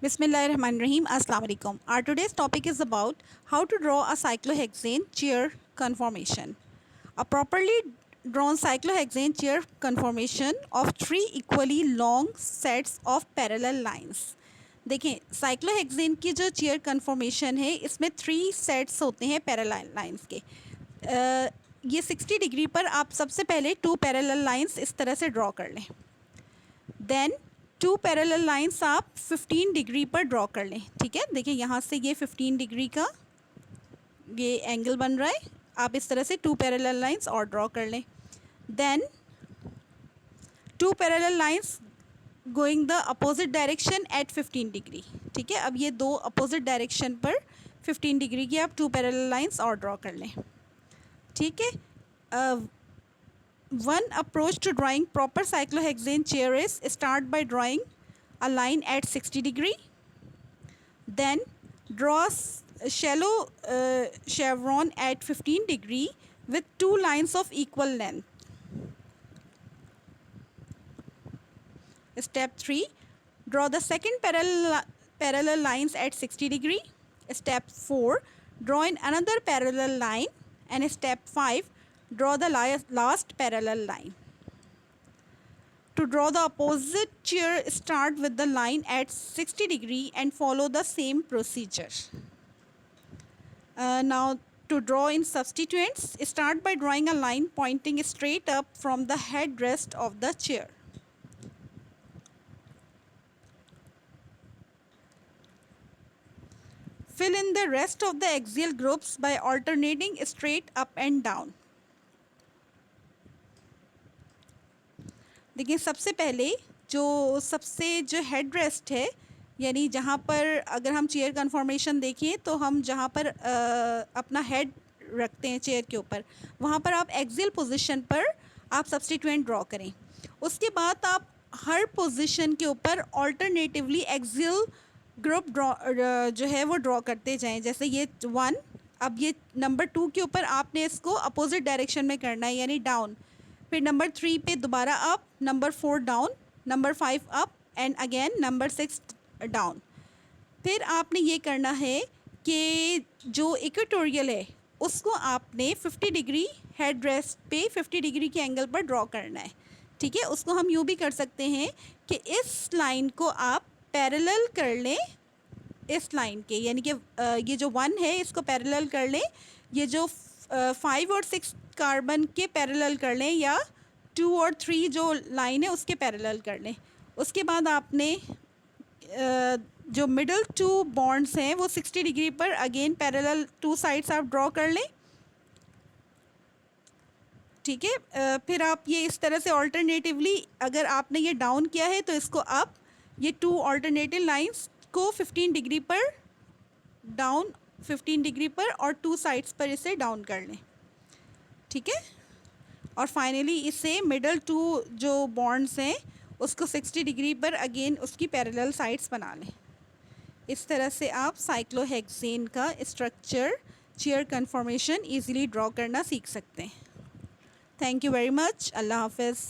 Bismillahirrahmanirrahim. Assalamu alaikum. Our today's topic is about how to draw a cyclohexane chair conformation. A properly drawn cyclohexane chair conformation of three equally long sets of parallel lines. देखें cyclohexane की जो chair conformation है इसमें 3 sets होते हैं parallel lines के। ये 60 degree पर आप सबसे पहले 2 पैरेलल लाइंस इस तरह से ड्रॉ कर लें। देन 2 पैरेलल लाइंस आप 15 डिग्री पर ड्रॉ कर लें। ठीक है, देखिए यहाँ से ये 15 डिग्री का ये एंगल बन रहा है। आप इस तरह से 2 पैरेलल लाइंस और ड्रॉ कर लें। Then 2 parallel lines going the opposite direction at 15 degree. ठीक है, अब ये दो अपोजिट डायरेक्शन पर 15 डिग्री की आप 2 पैरेलल लाइंस और ड्रॉ कर लें। ठीक है, one approach to drawing proper cyclohexane chair is start by drawing a line at 60 degree, then draw a shallow chevron at 15 degree with 2 lines of equal length. Step 3, draw the second parallel lines at 60 degree. Step 4, draw in another parallel line, and step 5, draw the last parallel line. To draw the opposite chair, start with the line at 60 degree and follow the same procedure. Now to draw in substituents, start by drawing a line pointing straight up from the headrest of the chair. Fill in the rest of the axial groups by alternating straight up and down. देखिए सबसे पहले जो head rest है, यानी जहाँ पर अगर हम चेयर कन्फॉर्मेशन देखें तो हम जहाँ पर अपना हेड रखते हैं चेयर के ऊपर, वहाँ पर आप एक्सियल पोजीशन पर आप सब्स्टिट्यूएंट ड्रॉ करें। उसके बाद आप हर पोजीशन के ऊपर ऑल्टरनेटिवली एक्सियल ग्रुप जो है वो ड्रॉ करते जाएं। जैसे ये 1, अब ये नंबर 2 के ऊपर आपने इसको अपोजिट डायरेक्शन में करना है, यानी डाउन। फिर नंबर 3 पे दोबारा up, number 4 down, number 5 up and again number 6 down. फिर आपने ये करना है कि जो इक्वेटोरियल है उसको आपने 50 डिग्री हेड रेस्ट पे 50 डिग्री के एंगल पर ड्रॉ करना है। ठीक है, उसको हम यूँ भी कर सकते हैं कि इस लाइन को आप पैरेलल कर लें इस लाइन के, यानी कि ये जो 1 है इसको पैरेलल कर लें, ये जो 5 और 6 कार्बन के पैरेलल कर लें, या 2 और 3 जो लाइन है उसके पैरेलल कर लें। उसके बाद आपने जो मिडल 2 बॉन्ड्स हैं वो 60 डिग्री पर अगेन पैरेलल 2 साइड्स आप ड्रॉ कर लें। ठीक है, फिर आप ये इस तरह से ऑल्टरनेटिवली अगर आपने ये डाउन किया है तो इसको अप, ये 2 ऑल्टरनेटिव लाइंस को 15 डिग्री पर डाउन, 15 डिग्री पर और 2 साइड्स पर इसे डाउन कर लें। ठीक है, और फाइनली इसे मिडल 2 जो बॉन्ड्स हैं उसको 60 डिग्री पर अगेन उसकी पैरेलल साइड्स बना लें। इस तरह से आप साइक्लोहेक्सेन का structure chair conformation easily draw करना सीख सकते हैं। Thank you very much. अल्लाह हाफ़िज़।